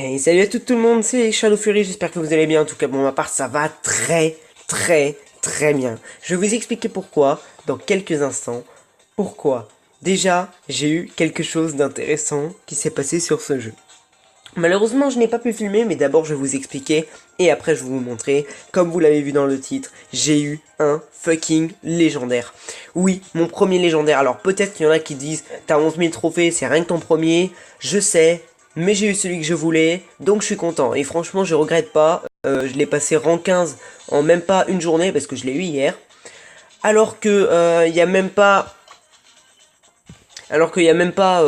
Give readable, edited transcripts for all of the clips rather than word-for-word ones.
Hey, salut à tout le monde, c'est Shadow Fury, j'espère que vous allez bien. En tout cas, pour ma part, ça va très bien. Je vais vous expliquer pourquoi dans quelques instants. Pourquoi? Déjà, j'ai eu quelque chose d'intéressant qui s'est passé sur ce jeu. Malheureusement, je n'ai pas pu filmer, mais d'abord je vais vous expliquer et après je vais vous montrer. Comme vous l'avez vu dans le titre, j'ai eu un fucking légendaire. Oui, mon premier légendaire. Alors peut-être qu'il y en a qui disent, t'as 11 000 trophées, c'est rien que ton premier. Je sais, mais j'ai eu celui que je voulais, donc je suis content. Et franchement, je regrette pas. Je l'ai passé rang 15 en même pas une journée parce que je l'ai eu hier. Alors que il y a même pas, alors qu'il y a même pas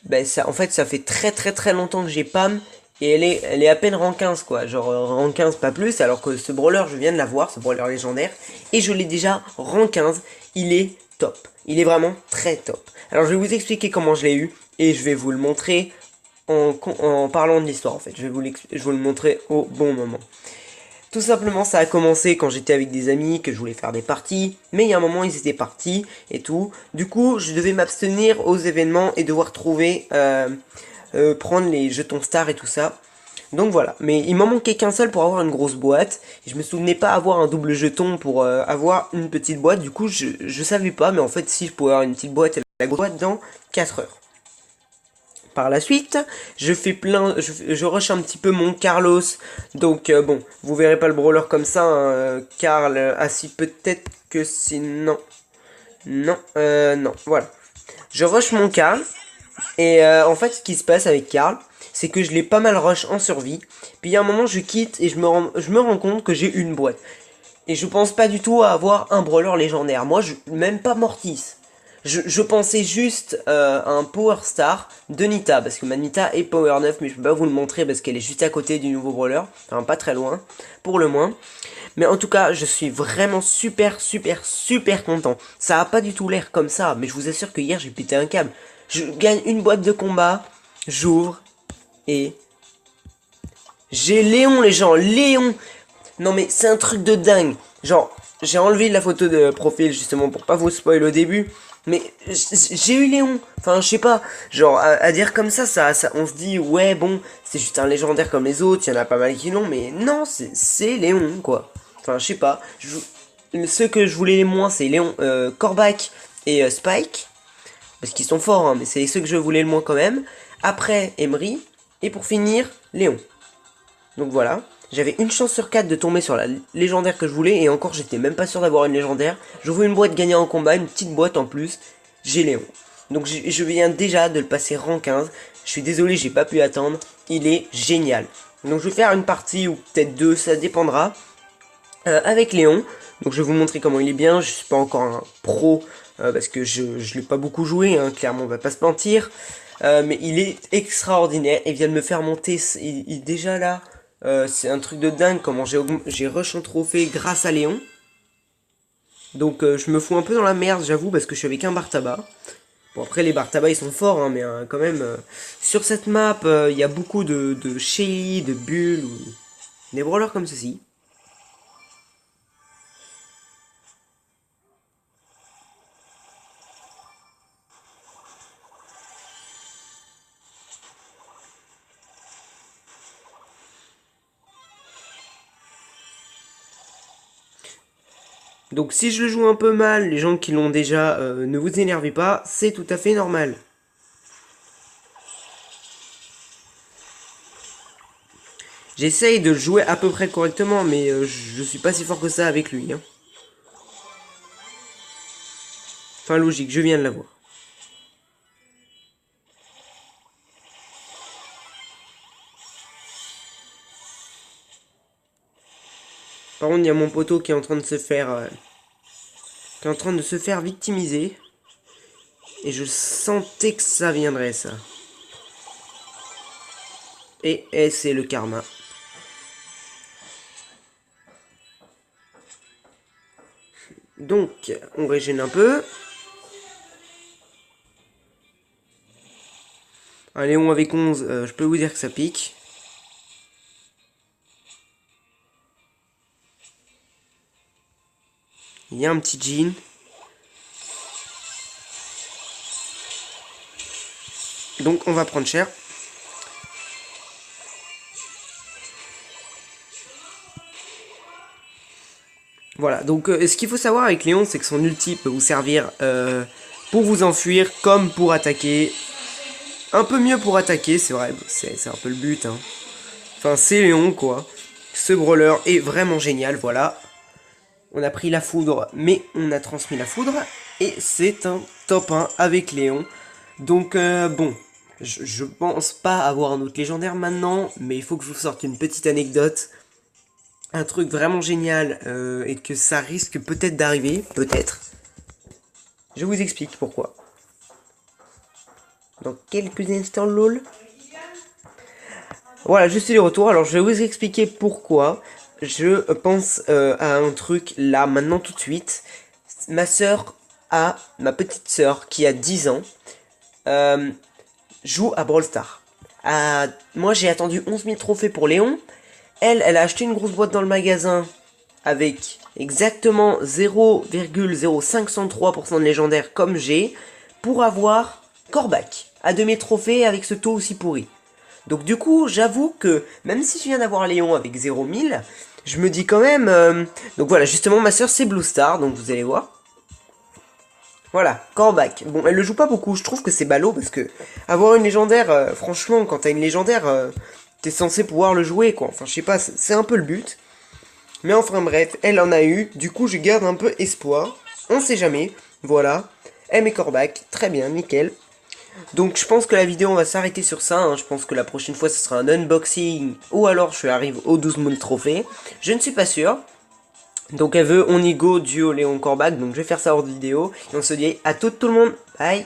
ben ça, en fait, ça fait très longtemps que j'ai Pam. Et elle est à peine rang 15 quoi. Genre rang 15 pas plus. Alors que ce brawler, je viens de l'avoir, ce brawler légendaire. Et je l'ai déjà rang 15. Il est top. Il est vraiment très top. Alors je vais vous expliquer comment je l'ai eu. Et je vais vous le montrer en parlant de l'histoire en fait. Je vais vous le montrer au bon moment. Tout simplement, ça a commencé quand j'étais avec des amis, que je voulais faire des parties, mais il y a un moment, ils étaient partis et tout. Du coup, je devais m'abstenir aux événements et devoir trouver, prendre les jetons stars et tout ça. Donc voilà, mais il m'en manquait qu'un seul pour avoir une grosse boîte. Et je me souvenais pas avoir un double jeton pour avoir une petite boîte. Du coup, je savais pas, mais en fait, si je pouvais avoir une petite boîte et la grosse boîte dans 4 heures. Par la suite, je fais plein, je rush un petit peu mon Carlos. Donc bon, vous verrez pas le brawler comme ça, hein, Carl. Ah si, peut-être que c'est non, non, voilà. Je rush mon Carl et en fait, ce qui se passe avec Carl, c'est que je l'ai pas mal rush en survie. Puis il y a un moment, je quitte et je me rends compte que j'ai une boîte. Et je pense pas du tout à avoir un brawler légendaire. Moi, même pas Mortis. Je pensais juste à un Power Star de Nita, parce que ma Nita est Power 9, mais je peux pas vous le montrer parce qu'elle est juste à côté du nouveau brawler. Enfin, pas très loin, pour le moins. Mais en tout cas, je suis vraiment super content. Ça a pas du tout l'air comme ça, mais je vous assure que hier, j'ai pété un câble. Je gagne une boîte de combat, j'ouvre, et... J'ai Léon, les gens, Léon. Non mais c'est un truc de dingue. Genre, j'ai enlevé la photo de profil justement pour pas vous spoil au début. Mais j'ai eu Léon. Enfin, je sais pas. Genre, à dire comme ça, on se dit, ouais, bon, c'est juste un légendaire comme les autres. Il y en a pas mal qui l'ont. Mais non, c'est Léon, quoi. Enfin, je sais pas. Ceux que je voulais les moins, c'est Léon, Corbac et Spike. Parce qu'ils sont forts, hein, mais c'est ceux que je voulais le moins quand même. Après, Emery. Et pour finir, Léon. Donc voilà, j'avais une chance sur 4 de tomber sur la légendaire que je voulais, et encore j'étais même pas sûr d'avoir une légendaire. J'ouvre une boîte gagnée en combat, une petite boîte en plus, j'ai Léon. Donc je viens déjà de le passer rang 15, je suis désolé j'ai pas pu attendre, il est génial. Donc je vais faire une partie ou peut-être deux, ça dépendra, avec Léon. Donc je vais vous montrer comment il est bien, je suis pas encore un pro, parce que je l'ai pas beaucoup joué, hein, clairement on va pas se mentir. Mais il est extraordinaire, il vient de me faire monter, déjà là, c'est un truc de dingue comment j'ai rush un trophée grâce à Léon. Donc je me fous un peu dans la merde j'avoue parce que je suis avec un bar tabac. Bon après les bar tabac ils sont forts hein, mais quand même sur cette map il y a beaucoup de Shelly, de Bull ou des brawlers comme ceci. Donc si je le joue un peu mal, les gens qui l'ont déjà, ne vous énervez pas, c'est tout à fait normal. J'essaye de le jouer à peu près correctement, mais je suis pas si fort que ça avec lui. Hein. Enfin logique, je viens de l'avoir. Par contre, il y a mon poteau qui est en train de se faire, qui est en train de se faire victimiser. Et je sentais que ça viendrait, ça. Et c'est le karma. Donc, on régène un peu. Un Léon avec 11, je peux vous dire que ça pique. Il y a un petit jean. Donc, on va prendre cher. Voilà, donc ce qu'il faut savoir avec Léon, c'est que son ulti peut vous servir pour vous enfuir comme pour attaquer. Un peu mieux pour attaquer, c'est vrai, c'est un peu le but, hein. Enfin, c'est Léon, quoi. Ce brawler est vraiment génial, voilà. On a pris la foudre, mais on a transmis la foudre. Et c'est un top 1 avec Léon. Donc, bon, je pense pas avoir un autre légendaire maintenant, mais il faut que je vous sorte une petite anecdote. Un truc vraiment génial, et que ça risque peut-être d'arriver, peut-être. Je vous explique pourquoi. Dans quelques instants, lol. Voilà, je suis de retour. Alors, je vais vous expliquer pourquoi je pense à un truc là, maintenant, tout de suite. Ma petite sœur, qui a 10 ans, joue à Brawl Stars. Moi, j'ai attendu 11 000 trophées pour Léon. Elle a acheté une grosse boîte dans le magasin avec exactement 0,0503% de légendaire comme j'ai pour avoir Corbac à 2000 trophées avec ce taux aussi pourri. Donc du coup, j'avoue que même si je viens d'avoir Léon avec 0,000, je me dis quand même... Donc voilà, justement, ma soeur c'est Blue Star, donc vous allez voir. Voilà, Corbac. Bon, elle le joue pas beaucoup, je trouve que c'est ballot parce que avoir une légendaire, franchement, quand t'as une légendaire, t'es censé pouvoir le jouer, quoi. Enfin, je sais pas, c'est un peu le but. Mais enfin bref, elle en a eu, du coup je garde un peu espoir. On sait jamais, voilà. Elle met Corbac, très bien, nickel. Donc je pense que la vidéo on va s'arrêter sur ça, hein. Je pense que la prochaine fois ce sera un unboxing ou alors je arrive aux 12 000 trophées. Je ne suis pas sûr. Donc elle veut on y go duo Léon Corbac, donc je vais faire ça hors de vidéo. Et on se dit à tout le monde, bye.